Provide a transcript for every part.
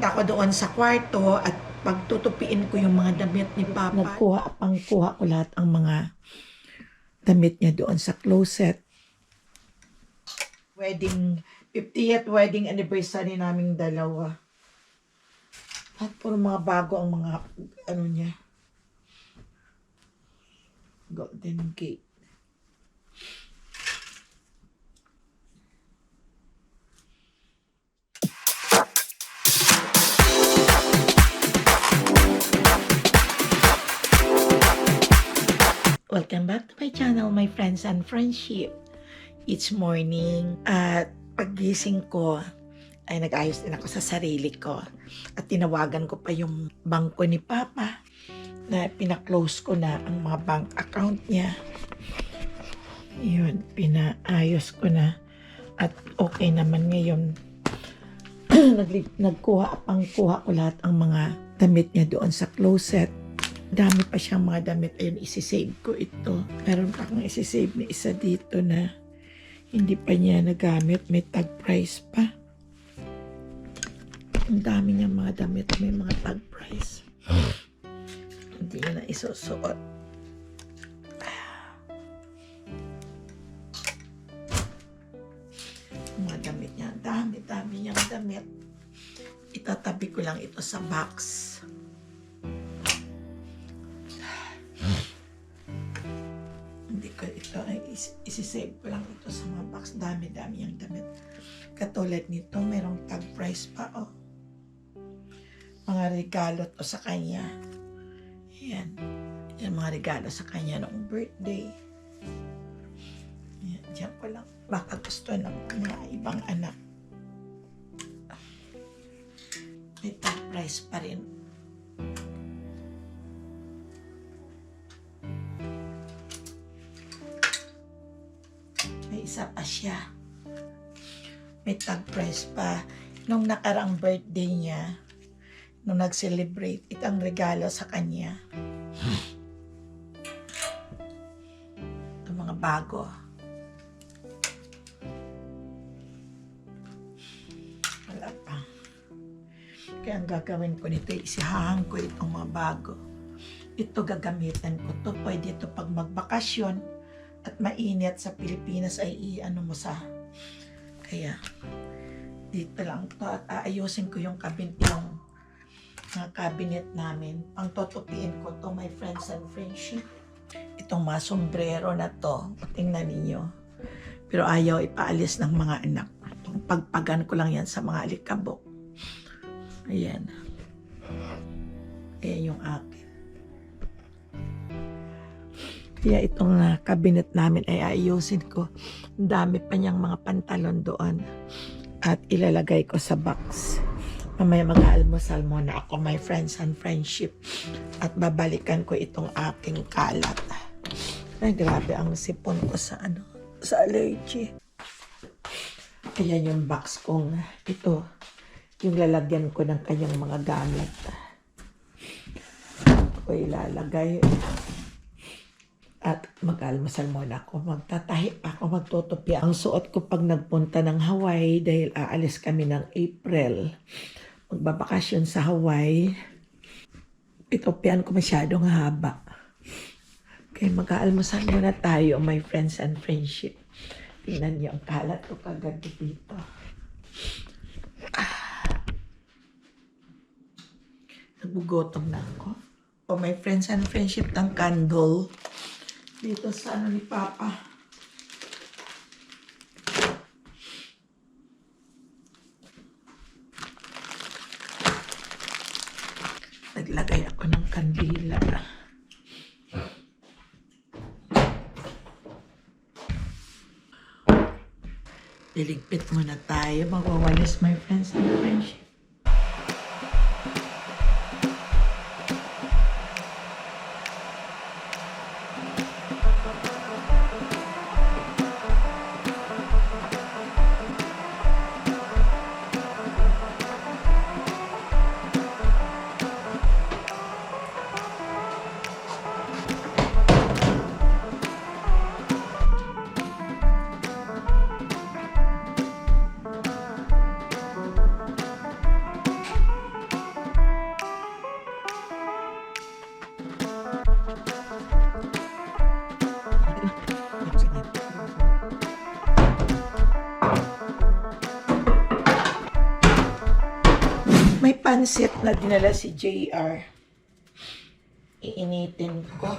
Pupunta ko doon sa kwarto at pagtutupiin ko yung mga damit ni Papa. Kuha ko lahat ang mga damit niya doon sa closet. 50th wedding anniversary naming dalawa. At puro mga bago ang mga ano niya. Golden Gate. Welcome back to my channel, my friends and friendship. It's morning at paggising ko ay nag-ayos din ako sa sarili ko at tinawagan ko pa yung bangko ni Papa na pina-close ko na ang mga bank account niya. Yun, pinaayos ko na at okay naman ngayon. Kuha ko lahat ang mga damit niya doon sa closet. Dami pa siyang mga damit. Ayun, isisave ko ito. Meron pa akong isisave na isa dito na hindi pa niya nagamit. May tag price pa. Ang dami niyang mga damit. May mga tag price. Hindi niya na isusuot. Mga damit niya. Dami niyang damit. Itatabi ko lang ito sa box. Isisave ko lang ito sa mga box. Dami yung damit. Katulad nito, merong tag price pa, oh. Mga regalo to sa kanya. Ayan. Yan, mga regalo sa kanya noong birthday. Ayan, diyan ko lang. Baka gusto ng mga ibang anak. May tag price pa rin. Isa pa siya. May tag price pa. Nung nakarang birthday niya, nung nag-celebrate, itang regalo sa kanya. Ito mga bago. Wala pa. Kaya ang gagawin ko nito, isihahang ko itong mga bago. Ito gagamitan ko to. Pwede ito pag magbakasyon at mainit sa Pilipinas ay i-ano mo sa kaya dito lang to at aayusin ko yung yung cabinet namin. Pang tutupiin ko to, my friends and friendship. Itong mga sombrero na to, tingnan ninyo, pero ayaw ipaalis ng mga anak. Pagpagan ko lang yan sa mga alikabok. Ayan yung akin. Kaya itong cabinet namin ay ayusin ko. Ang dami pa niyang mga pantalon doon. At ilalagay ko sa box. Mamaya mag-almusal muna ako, my friends and friendship. At babalikan ko itong aking kalat. Ay, grabe ang sipon ko sa sa allergy. Ayan yung box kong ito. Yung lalagyan ko ng kanyang mga gamit. Ito ko ilalagay. At mag-almasal muna ako. Magtatahi pa ako, magtutupi. Ang suot ko pag nagpunta ng Hawaii, dahil aalis kami ng April. Magbabakasyon sa Hawaii. Itupian ko masyadong haba. Kaya mag-almasal muna tayo, my friends and friendship. Tingnan niyo ang kalat ko kagabi dito. Nagugutom na ako. Oh, my friends and friendship, ng candle. Dito sa ni Papa. Naglagay ako ng kandila. Liligpit muna tayo. Magwawalis, my friends and friendship. pansit na dinala si JR. Iinitin ko.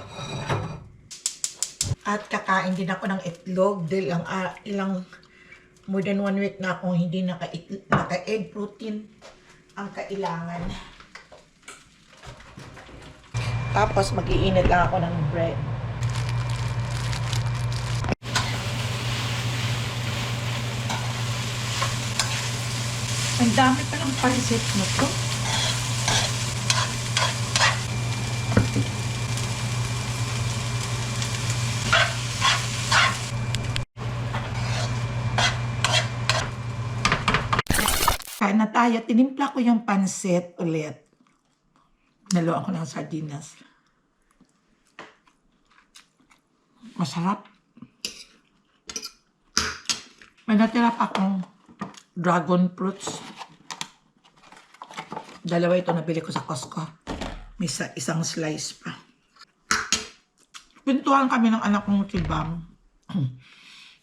At kakain din ako ng itlog dahil ilang more than 1 week na akong hindi naka-egg protein ang kailangan. Tapos mag-iinit lang ako ng bread. Ang dami pa ng pansit mo to. Kain na tayo. Tinimpla ko yung pansit ulit. Nalo ako ng sardinas. Masarap. May natira pa akong dragon fruits. Dalawa ito nabili ko sa Costco. May isang slice pa. Pintuan kami ng anak kong si Bam.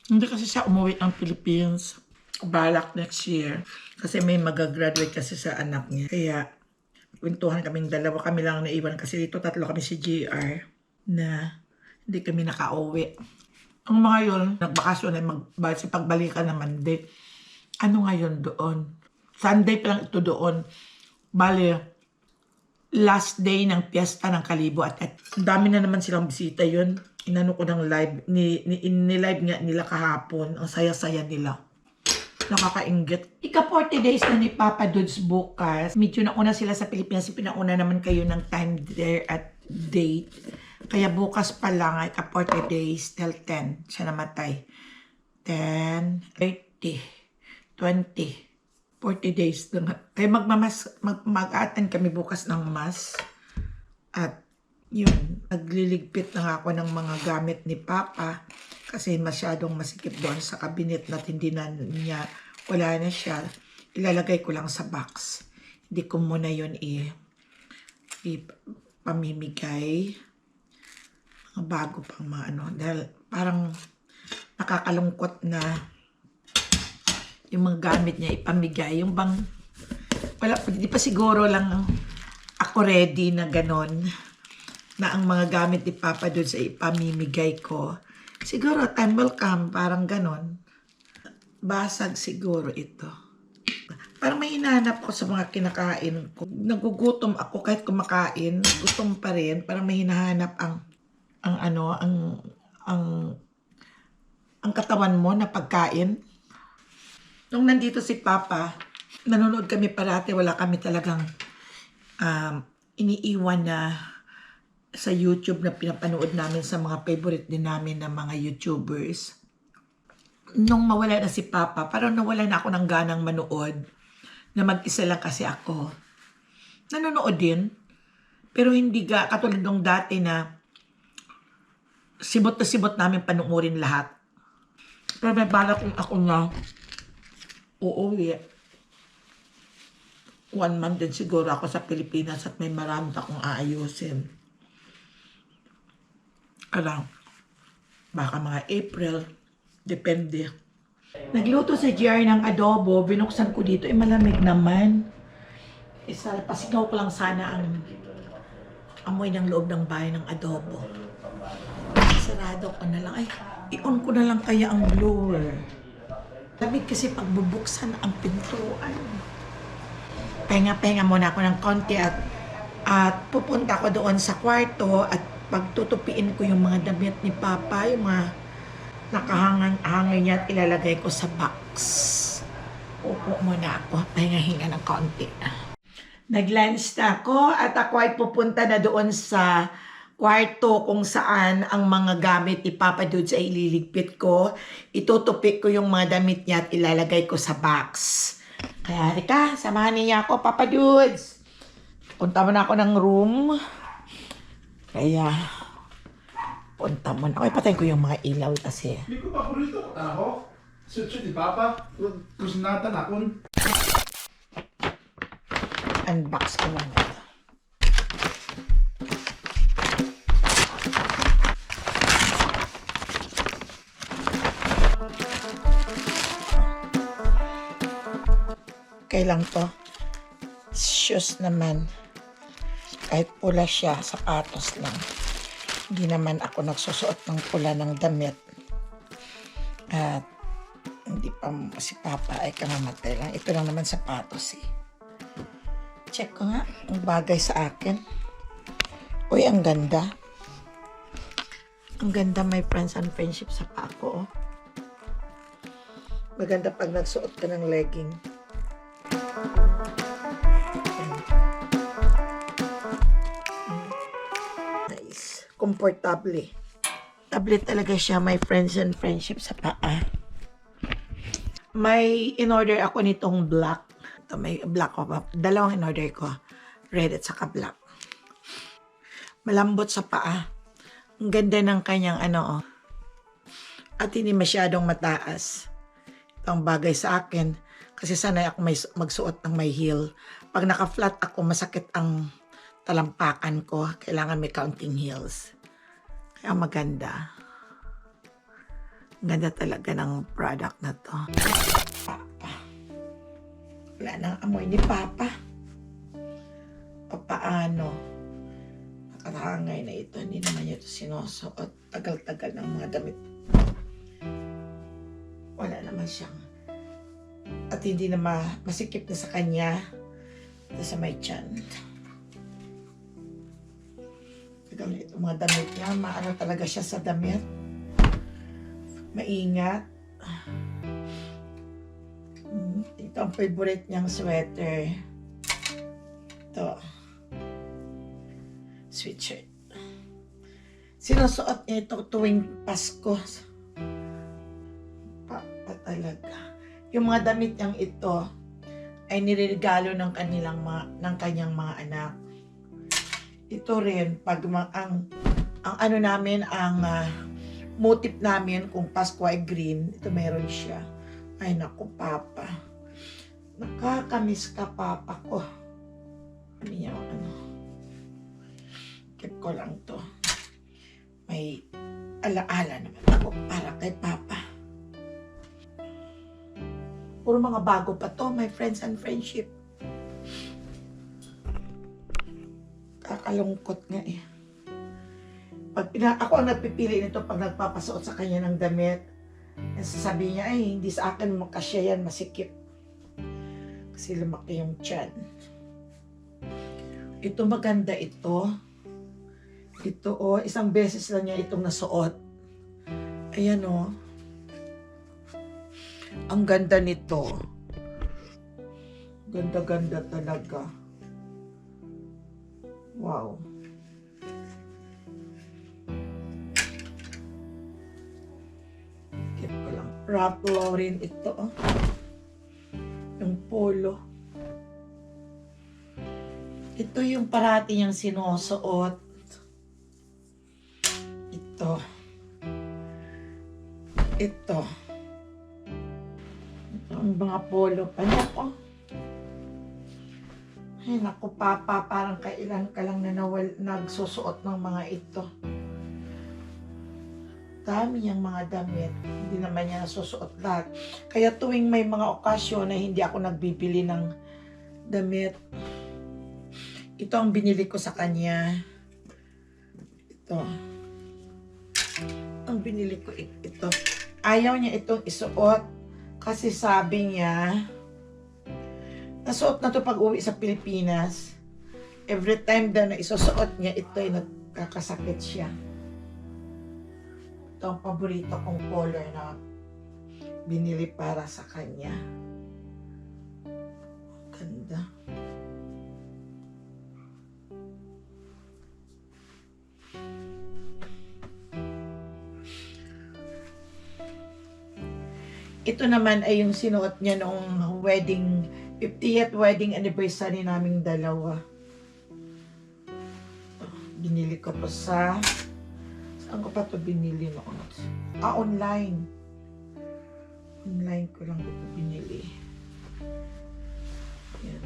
Hindi kasi siya umuwi ng Philippines. Balak next year. Kasi may mag-graduate kasi sa anak niya. Kaya pintuhan kaming dalawa. Kami lang naiwan kasi dito 3 kami si JR na hindi kami nakauwi. Ang mga yun, nagbakasyon ay pagbalikan naman din. Ano ngayon doon? Sunday pa lang ito doon. Bale, last day ng piyesta ng Kalibo at ang dami na naman silang bisita yun. Inano ko ng live. Ni-live nga nila kahapon. Ang saya-saya nila. Nakakainggit. Ika 40 days na ni Papa Dudes bukas. Medyo nauna sila sa Pilipinas. Pinauna naman kayo ng time there at date. Kaya bukas pa lang ay ika 40 days till 10 siya namatay. 10, 30. 20, 40 days na. Kaya mag-attend kami bukas ng mass. At yun, nagliligpit na nga ako ng mga gamit ni Papa kasi masyadong masikip doon sa cabinet na hindi na niya, wala na siya. Ilalagay ko lang sa box. Hindi ko muna yun pamimigay. Mga bago pang mga ano. Dahil parang nakakalungkot na yung mga gamit niya ipamigay. Yung bang, wala, hindi pa siguro lang ako ready na ganon. Na ang mga gamit ni Papa doon sa ipamimigay ko. Siguro time will come, parang ganon. Basag siguro ito. Parang may hinahanap ko sa mga kinakain ko. Nagugutom ako kahit kumakain. Gutom pa rin. Parang may hinahanap ang katawan mo na pagkain. Nung nandito si Papa, nanonood kami parati, wala kami talagang iniiwan na sa YouTube na pinapanood namin sa mga favorite din namin na mga YouTubers. Nung mawala na si Papa, parang nawala na ako ng ganang manood na mag-isa lang kasi ako. Nanonood din, pero hindi katulad nung dati na sibot na sibot namin panuorin lahat. Pero may balak kung ako na uuwi. 1 month din siguro ako sa Pilipinas at may marami akong aayusin. Alam, baka mga April, depende. Nagluto sa GR ng adobo, binuksan ko dito, malamig naman. Pasigaw ko lang sana ang amoy ng loob ng bahay ng adobo. Sarado ko na lang. Ay, i-on ko na lang kaya ang blower. Lamig kasi pagbubuksan ang pintuan. Penga-penga muna ako ng konti at pupunta ko doon sa kwarto at pagtutupiin ko yung mga damit ni Papa, yung mga nakahangin niya at ilalagay ko sa box. Upo muna ako, pahinga-hinga ng konti. Nag-lunch na ako at ako ay pupunta na doon sa kwarto kung saan ang mga gamit ni Papa Dudes ay ililigpit ko. Itutupik ko yung mga damit niya at ilalagay ko sa box. Kaya halika, samahan niya ako, Papa Dudes. Punta mo na ako ng room. Kaya, punta mo na. Okay, patayin ko yung mga ilaw kasi. Hindi ko paborito ko ako. Sutsu di Papa. Kusinatan akon. Unbox ko lang ito. Kailan to? Shoes naman. Kahit pula siya, sapatos lang. Hindi naman ako nagsusuot ng pula ng damit. At hindi pa si Papa ay kamamatay lang. Ito lang naman sapatos eh. Check ko nga, ang bagay sa akin. Uy, ang ganda. Ang ganda, my friends and friendship sa paa ko. Oh. Maganda pag nagsuot ka ng legging. Nice. Comfortable. Tablet talaga siya, my friends and friendship sa paa. May in-order ako nitong black. Ito, may black ko pa. Dalawang in-order ko. Red at saka black. Malambot sa paa. Ang ganda ng kanyang oh. At hindi masyadong mataas. Ito ang bagay sa akin. Kasi sanay ako magsuot ng may heel. Pag naka-flat ako, masakit ang talampakan ko. Kailangan may counting heels. Kaya maganda. Ang ganda talaga ng product na to. Papa. Wala nang amoy ni Papa. Papaano? Nakatangay na ito. Hindi naman niya ito sinusuot. Tagal-tagal ng mga damit. Wala naman siyang. At hindi na masikip na sa kanya. Ito sa may tiyan. Tagal na itong mga damit niya. Maano talaga siya sa damit. Maingat. Ito ang favorite niyang sweater. Ito. Sweatshirt. Sinusuot niya ito tuwing Pasko. Papa talaga. Yung mga damit niyang ito ay niregalo ng kanyang mga anak. Ito rin pag ang ano namin ang motif namin kung Pasko ay green, ito meron siya. Ay naku, Papa. Nakakamiss ka, Papa ko. Ano yan, keep ko lang to. May alaala naman ako para kay Papa. Puro mga bago pa to, my friends and friendship. Kakalungkot nga eh. Ako ang nagpipili nito pag nagpapasuot sa kanya ng damit. Sasabi niya, ay hindi sa akin makasya yan, masikip. Kasi lumaki yung tiyan. Ito maganda ito. Ito isang beses lang niya itong nasuot. Ayan Ang ganda nito. Ganda-ganda talaga. Wow. Keep ko lang. Ralph Lauren ito. Yung polo. Ito yung parati niyang sinusuot. Ito. Ito. Ang mga polo pa niya ko. Ay naku, Papa, parang kailan ka lang nagsusuot ng mga ito. Dami niyang mga damit. Hindi naman niya nasusuot lahat. Kaya tuwing may mga okasyon na hindi ako nagbibili ng damit, ito ang binili ko sa kanya. Ito. Ang binili ko ito. Ayaw niya itong isuot kasi sabi niya, nasuot na to pag uwi sa Pilipinas. Every time daw na isusuot niya, ito ay nagkakasakit siya. Ito ang paborito kong color na binili para sa kanya. Ganda. Ito naman ay yung sinuot niya noong 50th wedding anniversary naming dalawa. Binili ko pa saan ko pa ito binili noon? Online. Online ko lang ito binili. Yan.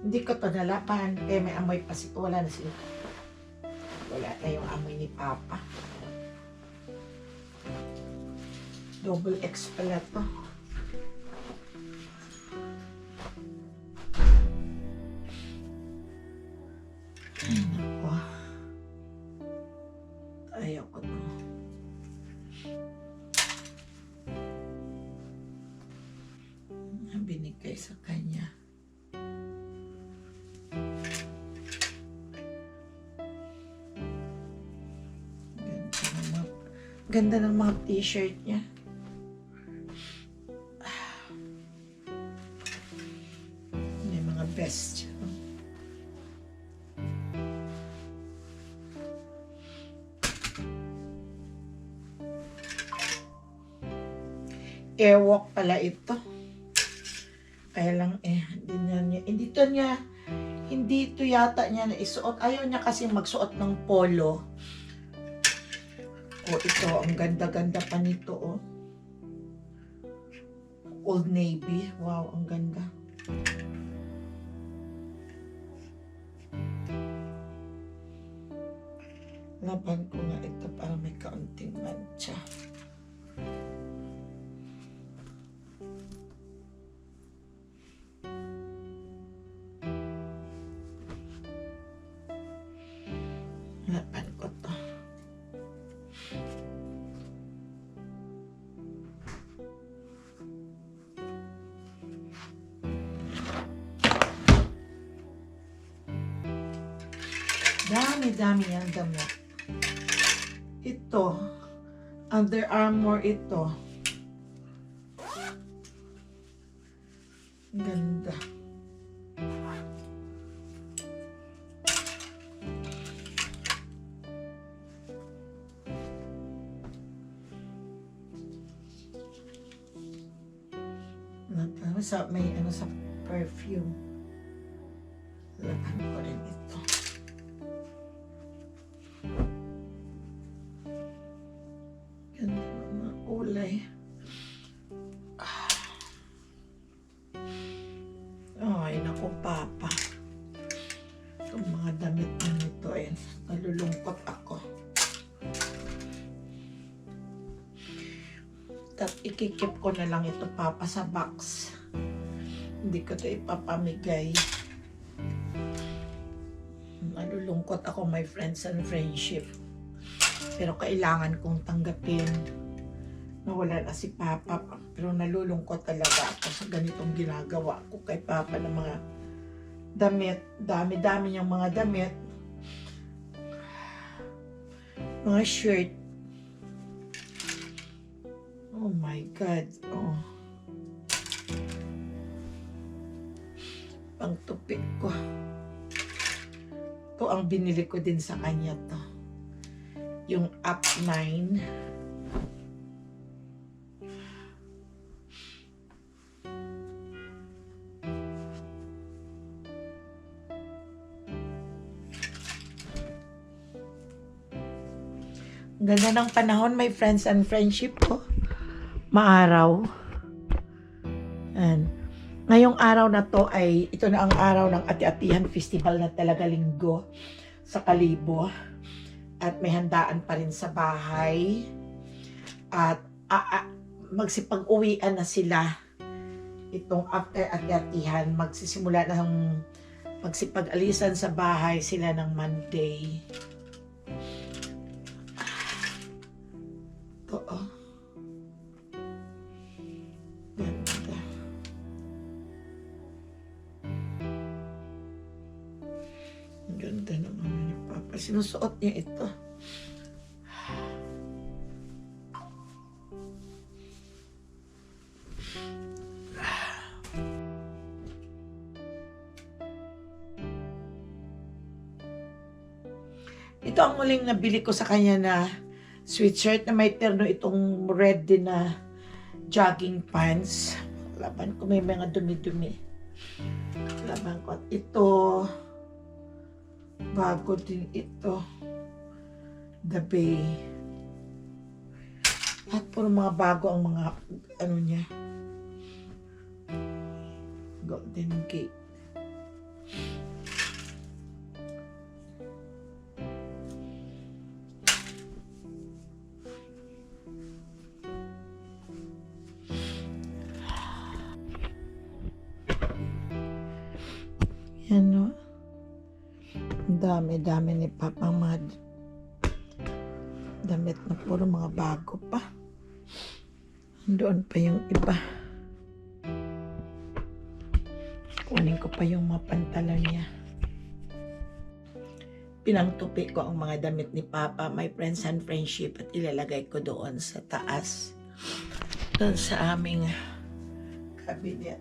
Hindi ko ito nalapan, kaya may amoy pa wala na sila. Wala na yung amoy ni Papa. Double X pala to. ibigay sa kanya. Ganda ng mga t-shirt niya. May mga vest. Airwalk pala ito. Kaya lang hindi ito yata niya na isuot. Ayaw niya kasi magsuot ng polo. O ito, ang ganda-ganda pa nito, oh. Old Navy. Wow, ang ganda. Laban ko nga ito para may kaunting mancha. Laban ko to. Dami-dami yung damit. Ito, Under Armour ito. Ganda. May ano sa perfume. Laban ko rin ito. Ganda ng mga kulay. Ay, naku, Papa. Itong mga damit na nito, ay nalulungkot ako. At ikikip ko na lang ito, Papa, sa box. Hindi ko ito ipapamigay. Nalulungkot ako, my friends and friendship. Pero kailangan kong tanggapin na wala na si Papa. Pero nalulungkot talaga ako sa ganitong ginagawa ko kay Papa ng mga damit. Dami-dami niyang mga damit. Mga shirt. Oh my God. Oh. Pangtupik ko. Ito ang binili ko din sa kanya to. Yung Up 9. Ganda ng panahon, my friends and friendship ko. Maaraw. And ngayong araw na to ay, ito na ang araw ng Ati-Atihan Festival na talaga linggo sa Kalibo. At may handaan pa rin sa bahay. At magsipag-uwian na sila. Itong after Ati-Atihan, magsisimula ng magsipag-alisan sa bahay sila ng Monday. Ito, oh. Ganda. Ang ganda naman ni Papa. Sinusuot niya ito. Ito ang muling nabili ko sa kanya na sweatshirt na may terno, itong red din na jogging pants. Laban ko, may mga dumi-dumi. Laban ko. At ito, bago din ito. The Bay. At puro mga bago ang mga, ano niya. Golden Gate. Yan, no? Dami-dami ni Papa mga damit na puro mga bago pa. Doon pa yung iba. Kunin ko pa yung mga pantalon niya. Pinangtupi ko ang mga damit ni Papa, my friends and friendship, at ilalagay ko doon sa taas. Doon sa aming cabinet.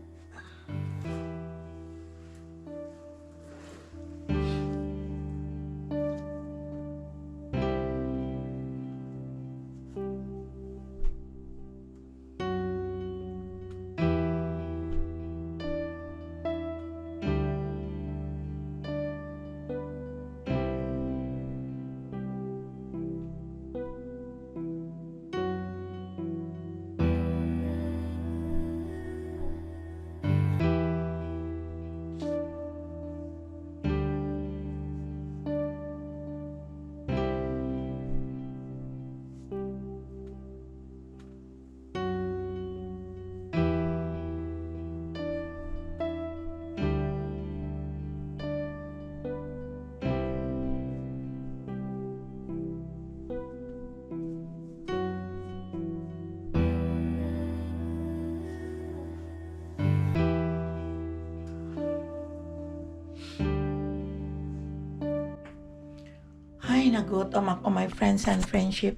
Ay, nagutom ako, my friends and friendship.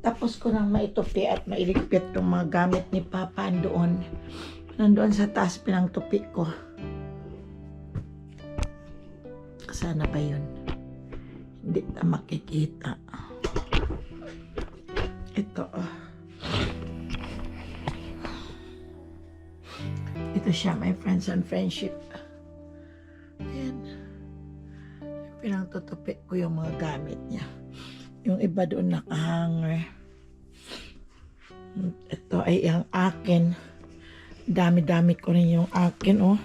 Tapos ko nang maitupi at mailigpit yung mga gamit ni Papa doon. Nandoon sa taas pinangtupi ko. Sana ba yun? Hindi na makikita. Ito. Ito siya, my friends and friendship. Ayan. Pinangtutupi ko yung mga gamit niya. Yung iba doon nakahanger. Ito ay ang akin. Dami-dami ko rin yung akin, oh.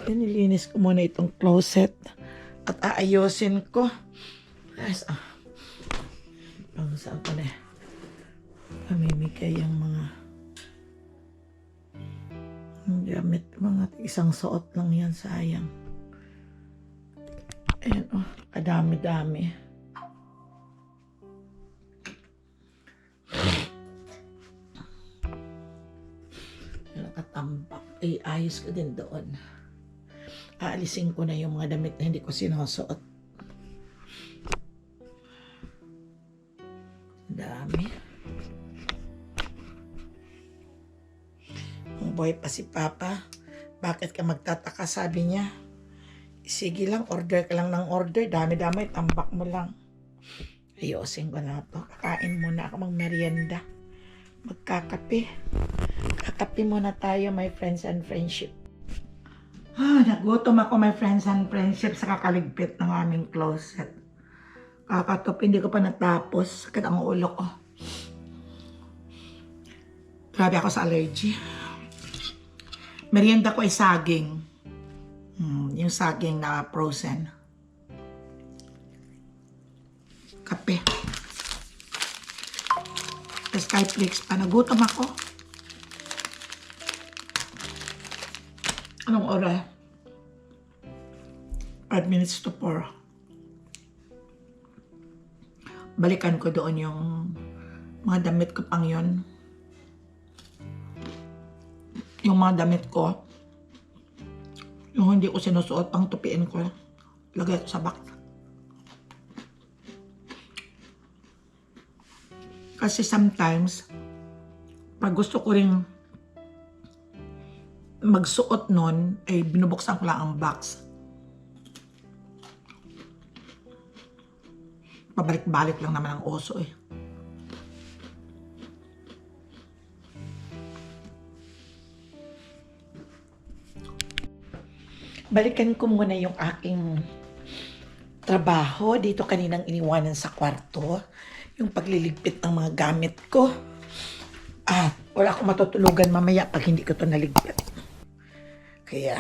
Nilinis ko muna itong closet. At aayusin ko. Yes, saan ko na pamimigay yung mga gamit. Mga isang suot lang yan, sayang. Ayan, oh, kadami-dami. Nakatambak. Ay, ayos ko din doon. Aalisin ko na yung mga damit na hindi ko sinusuot. Dami. Ang boy pa si Papa. Bakit ka magtataka, sabi niya. Sige lang, order ka lang ng order. Dami-dami, tambak mo lang. Ayusin ko na to. Kakain muna ako ng merienda. Magkakape. Kakape muna tayo, my friends and friendship. Nagutom ako, my friends and friendship, sa kakaligpit ng aming closet. Kakatop, hindi ko pa natapos. Sakit ang ulo ko. Grabe ako sa allergy. Merienda ko ay saging. Yung saging na frozen. Kape. Tapos kahit flakes pa. Nagutom ako. Anong oras? 5 minutes to 4. Balikan ko doon yung mga damit ko pang yon. Yung mga damit ko, yung hindi ko sinusuot, pang tupiin ko, lagay ko sa box. Kasi sometimes, pag gusto ko rin magsuot nun, ay binubuksan ko lang ang box. Pabalik-balik lang naman ang oso eh. Balikan ko muna yung aking trabaho dito kaninang iniwanan sa kwarto. Yung pagliligpit ng mga gamit ko. Wala akong matutulugan mamaya pag hindi ko ito naligpit. Kaya